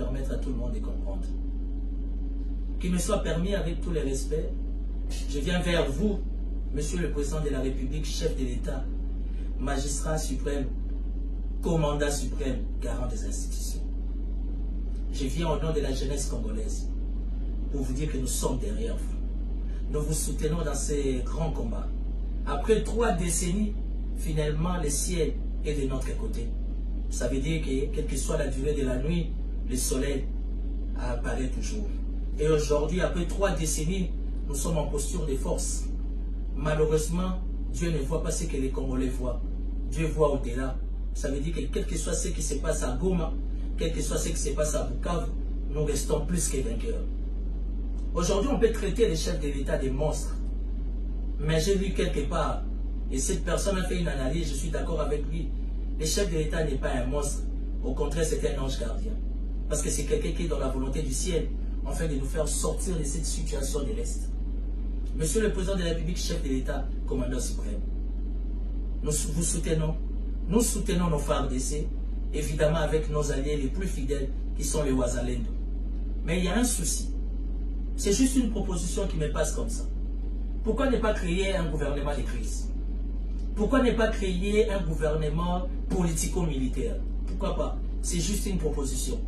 permettre à tout le monde de comprendre. Qu'il me soit permis, avec tout le respect, je viens vers vous, Monsieur le Président de la République, chef de l'État, magistrat suprême, commandant suprême, garant des institutions. Je viens au nom de la jeunesse congolaise pour vous dire que nous sommes derrière vous. Nous vous soutenons dans ces grands combats. Après 3 décennies, finalement, le ciel est de notre côté. Ça veut dire que, quelle que soit la durée de la nuit, le soleil apparaît toujours. Et aujourd'hui, après 3 décennies, nous sommes en posture de force. Malheureusement, Dieu ne voit pas ce que les Congolais voient. Dieu voit au-delà. Ça veut dire que quel que soit ce qui se passe à Goma, quel que soit ce qui se passe à Bukavu, nous restons plus que vainqueurs. Aujourd'hui, on peut traiter les chefs de l'État des monstres. Mais j'ai lu quelque part, et cette personne a fait une analyse, je suis d'accord avec lui. Le chef de l'État n'est pas un monstre. Au contraire, c'est un ange gardien. Parce que c'est quelqu'un qui est dans la volonté du ciel, afin de nous faire sortir de cette situation de l'Est. Monsieur le Président de la République, chef de l'État, commandant suprême, nous vous soutenons. Nous soutenons nos FARDC, évidemment avec nos alliés les plus fidèles, qui sont les Wazalendo. Mais il y a un souci. C'est juste une proposition qui me passe comme ça. Pourquoi ne pas créer un gouvernement de crise? Pourquoi ne pas créer un gouvernement politico-militaire? Pourquoi pas? C'est juste une proposition.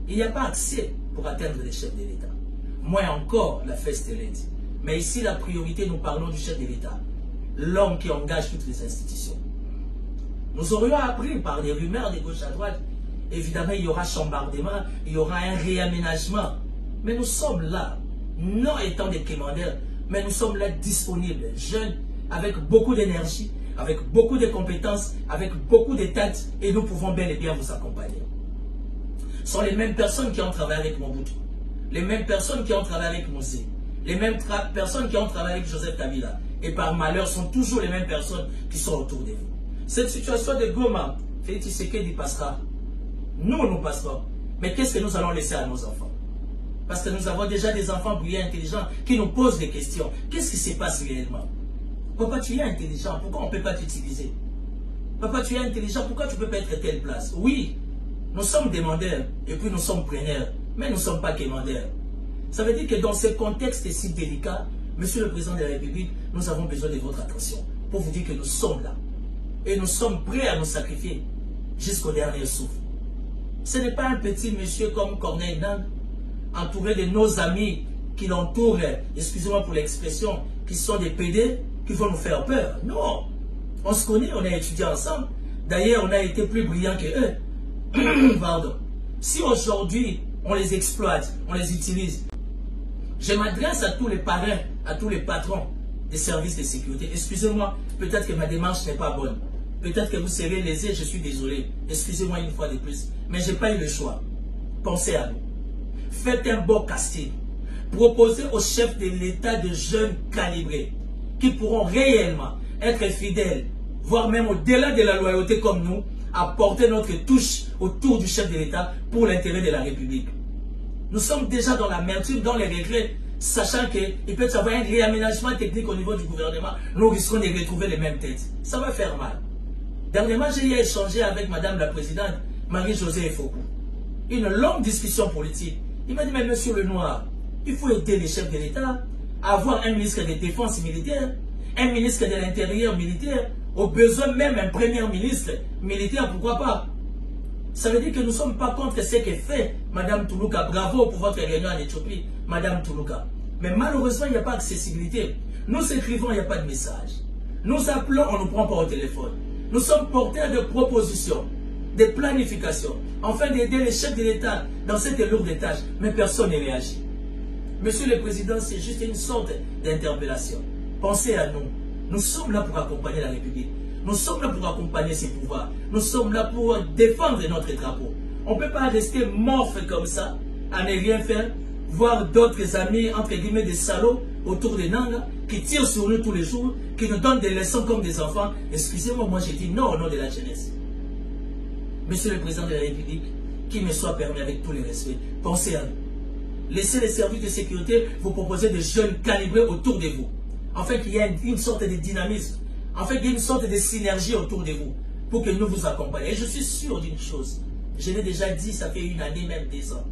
Il n'y a pas accès pour atteindre les chefs de l'État. Moins encore la First Lady. Mais ici, la priorité, nous parlons du chef de l'État. L'homme qui engage toutes les institutions. Nous aurions appris par des rumeurs de gauche à droite. Évidemment, il y aura chambardement, il y aura un réaménagement. Mais nous sommes là, non étant des commandeurs, mais nous sommes là disponibles, jeunes, avec beaucoup d'énergie, avec beaucoup de compétences, avec beaucoup de têtes, et nous pouvons bel et bien vous accompagner. Ce sont les mêmes personnes qui ont travaillé avec Mobutu, les mêmes personnes qui ont travaillé avec Mosé, les mêmes personnes qui ont travaillé avec Joseph Kabila, et par malheur, sont toujours les mêmes personnes qui sont autour de vous. Cette situation de Goma, Félix Tshisekedi passera. Nous passerons. Mais qu'est-ce que nous allons laisser à nos enfants? Parce que nous avons déjà des enfants brillants, intelligents, qui nous posent des questions. Qu'est-ce qui se passe réellement? Papa, tu es intelligent, pourquoi on ne peut pas t'utiliser? Papa, tu es intelligent, pourquoi tu ne peux pas être à telle place? Oui, nous sommes demandeurs, et puis nous sommes preneurs, mais nous ne sommes pas commandeurs. Ça veut dire que dans ce contexte si délicat, Monsieur le Président de la République, nous avons besoin de votre attention, pour vous dire que nous sommes là. Et nous sommes prêts à nous sacrifier, jusqu'au dernier souffle. Ce n'est pas un petit monsieur comme Corneille Nantes, entouré de nos amis qui l'entourent, excusez-moi pour l'expression, qui sont des PD, qui vont nous faire peur. Non, on se connaît, on a étudié ensemble. D'ailleurs, on a été plus brillants que eux. Pardon. Si aujourd'hui, on les exploite, on les utilise, je m'adresse à tous les parrains, à tous les patrons des services de sécurité. Excusez-moi, peut-être que ma démarche n'est pas bonne. Peut-être que vous serez lésés, je suis désolé. Excusez-moi une fois de plus. Mais je n'ai pas eu le choix. Pensez à nous. Faites un beau casting. Proposez aux chefs de l'État de jeunes calibrés qui pourront réellement être fidèles, voire même au-delà de la loyauté comme nous, apporter notre touche autour du chef de l'État pour l'intérêt de la République. Nous sommes déjà dans l'amertume, dans les regrets, sachant qu'il peut y avoir un réaménagement technique au niveau du gouvernement. Nous risquons de retrouver les mêmes têtes. Ça va faire mal. Dernièrement, j'ai échangé avec Madame la Présidente, Marie-Josée Efoku. Une longue discussion politique. Il m'a dit, mais Monsieur Lenoir, il faut aider les chefs de l'État à avoir un ministre de Défense militaire, un ministre de l'Intérieur militaire, au besoin même un premier ministre militaire, pourquoi pas? Ça veut dire que nous ne sommes pas contre ce que fait Madame Toulouka. Bravo pour votre réunion en Éthiopie, Madame Toulouka. Mais malheureusement, il n'y a pas d'accessibilité. Nous écrivons, il n'y a pas de message. Nous appelons, on ne nous prend pas au téléphone. Nous sommes porteurs de propositions, de planifications, afin d'aider les chefs de l'État dans cette lourde tâche. Mais personne ne réagit. Monsieur le Président, c'est juste une sorte d'interpellation. Pensez à nous. Nous sommes là pour accompagner la République. Nous sommes là pour accompagner ses pouvoirs. Nous sommes là pour défendre notre drapeau. On ne peut pas rester morphe comme ça, à ne rien faire, voir d'autres amis, entre guillemets, des salauds autour des Nanga, qui tirent sur nous tous les jours, qui nous donnent des leçons comme des enfants. Excusez-moi, moi j'ai dit non au nom de la jeunesse. Monsieur le Président de la République, qu'il me soit permis avec tous les respects, pensez à nous. Laissez les services de sécurité vous proposer des jeunes calibrés autour de vous. Afin qu'il y ait une sorte de dynamisme, afin qu'il y ait une sorte de synergie autour de vous, pour que nous vous accompagnions. Et je suis sûr d'une chose, Je l'ai déjà dit, ça fait une année, même 2 ans.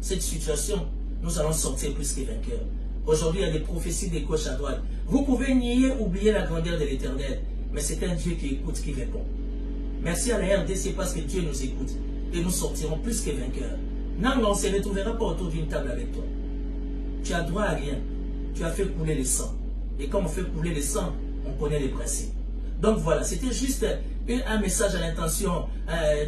Cette situation, nous allons sortir plus que vainqueurs. Aujourd'hui, il y a des prophéties de gauche à droite. Vous pouvez nier, oublier la grandeur de l'Éternel, mais c'est un Dieu qui écoute, qui répond. Merci à la RDC parce que Dieu nous écoute et nous sortirons plus que vainqueurs. Non, on ne se retrouvera pas autour d'une table avec toi. Tu as droit à rien. Tu as fait couler le sang. Et comme on fait couler le sang, on connaît les principes. Donc voilà, c'était juste un message à l'intention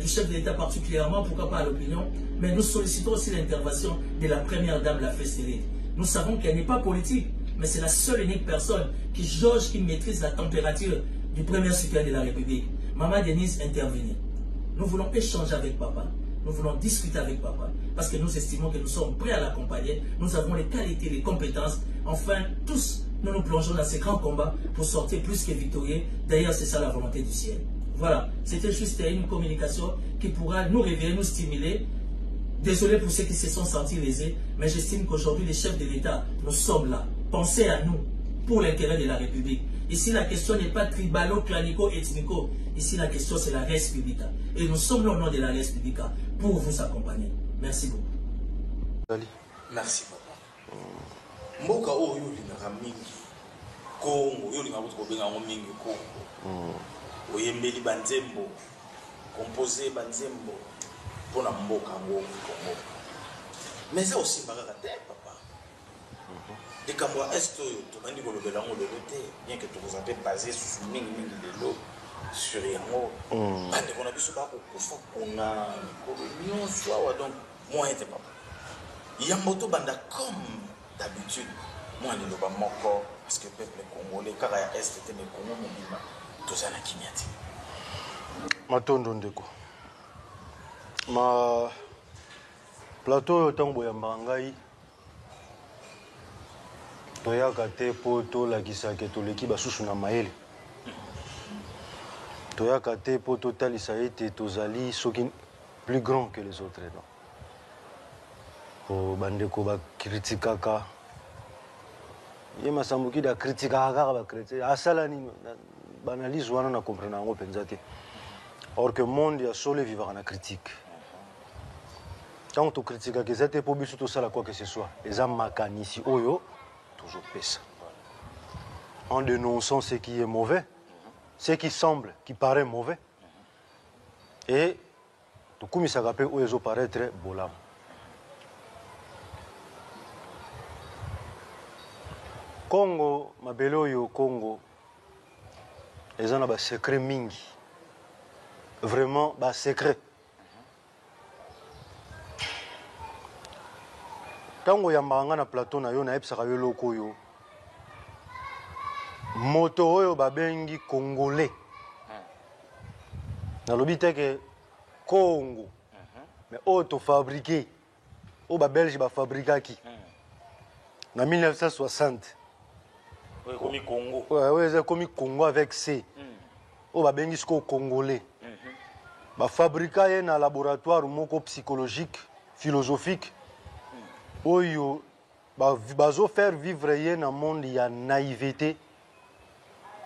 du chef de l'État particulièrement, pourquoi pas à l'opinion, mais nous sollicitons aussi l'intervention de la première dame, la Festérite. Nous savons qu'elle n'est pas politique, mais c'est la seule et unique personne qui jauge, qui maîtrise la température du premier citoyen de la République. Maman Denise, intervenez. Nous voulons échanger avec papa. Nous voulons discuter avec papa. Parce que nous estimons que nous sommes prêts à l'accompagner. Nous avons les qualités, les compétences. Enfin, tous, nous nous plongeons dans ces grands combats pour sortir plus que victorieux. D'ailleurs, c'est ça la volonté du ciel. Voilà. C'était juste une communication qui pourra nous réveiller, nous stimuler. Désolé pour ceux qui se sont sentis lésés, mais j'estime qu'aujourd'hui, les chefs de l'État, nous sommes là. Pensez à nous pour l'intérêt de la République. Ici, la question n'est pas tribalo, clanico, ethnico. Ici, la question, c'est la res publica. Et nous sommes là au nom de la res publica pour vous accompagner. Merci beaucoup. Merci beaucoup. Mboka oyo lingaka mingi Kongo oyo lingaka kobenga ngo mingi Kongo. Oyembeli banzembo, composer banzembo pona mboka ngo Kongo. Mais ça aussi mbaka te papa. De kamwa est to bandi ko lobela ngo le côté bien que to vous avez basé sur mingi mingi de l'eau sur yango. Bande ko na biso ba ko kufa kuna ko nyonso wa donc moi était papa. Yamboto banda comme d'habitude, moi je ne sais pas encore parce que le peuple congolais, car il y a Est, mais Congo, tout ça n'a kinyati. Matondo ndeko. Ma plateau otango ya mbangai. Toyaka te po to lakisaka to leki basusu na maele. Toyaka te po to talisa ete tozali soki plus grand que les autres non. Po bandeko ba kritikaka ye masambuki da kritikaka ba chrétien asala ni banalise wana na comprendre ngo penza te or que monde ya solo vivre na critique tant to critique que c'était pour biso tout ça la quoi que ce soit les âmes makanisi oyo toujours pesa en dénonçant ce qui est mauvais ce qui semble qui paraît mauvais et to kumisaka pe oyo zo paraître bolam. Congo, mabele oyo Congo, ils ont un secret mingi. Vraiment, un secret. Tango yambanga na plateau na yo na epsaka yo loko yo. Moto oyo babengi congolais. Na lobi te ke Congo. Mais auto fabriqué. O ba belge ba fabrikaki. Na 1960. Oui, comme Congo. Oui, c'est comme Congo avec C. On va bien jusqu'au Congolais. Bah fabriquer un laboratoire moko psychologique, philosophique. Oyo bah faire vivre un monde y a naïveté,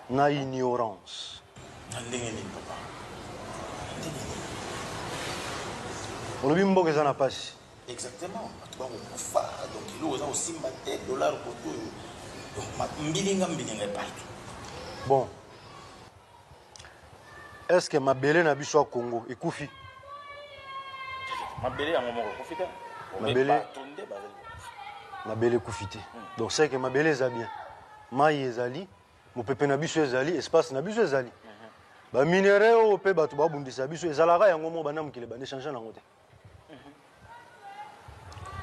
na ignorance. On lui mboka ça n'a pas. Exactement. Donc il y a aussi $100 pour tout. Bon. Est-ce que Mabele na biso Congo ekufi? Mabele ya ngomoko kufita. Mabele kufite. Donc c'est que Mabele eza bien. Mai ezali, mopepe na biso ezali, espace na biso ezali. Ba minéraux pe bato ba bundisa biso ezalaka yango mo bana mukile bande changer nango te.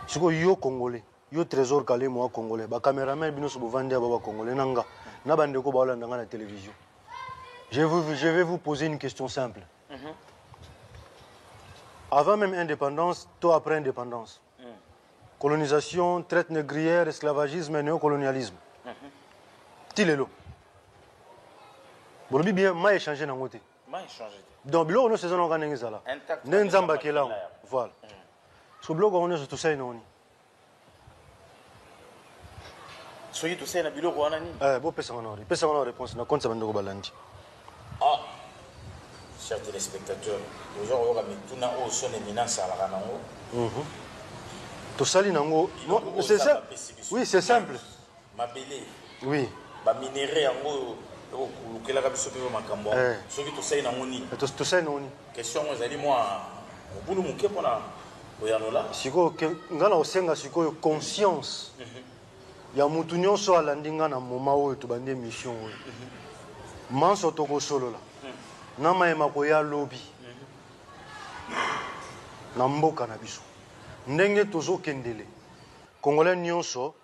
Siko yo Congolais. Yo trésor calé moi congolais ba caméraman bino so bovandi aba congolais nanga na bande ko ba olanda na télévision. Je vais vous poser une question simple. Avant même indépendance, tout après indépendance. Colonisation, traite négrière, esclavagisme et néocolonialisme. Tilelo. Bon bien m'a échangé nango te. M'a échangé. Donc bilo on saison ngana ngezala. Nenzamba kela. Voilà. So blog on est tout ça inoni. Soki tout ça na biloko wana ni bon pesa ngana réponse na compte ça bande ko balandi. Ah chers téléspectateurs, aujourd'hui, on a au son éminence à la Ranango. Tout ça, c'est ça. Oui, c'est simple. Ma belle. Oui. Ba minéré en haut. Lukela kabiso pe makambo. Soki to sai na ngoni. To sai na ngoni. Question ezali moi obulu muke pona oyanola. Siko ngana osenga siko conscience. Ya mutu nyonso alandi nga na moma oyo to bande mission oyo. Manso toko solo la. Na mayema ko ya lobby. Na mboka na biso. Ndenge tozo kendele. Congolais nyonso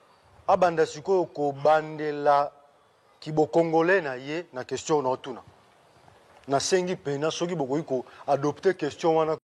abanda siko ko bandela kibo congolais na ye na question na otuna. Na sengi pena soki bokoyi ko adopter question wana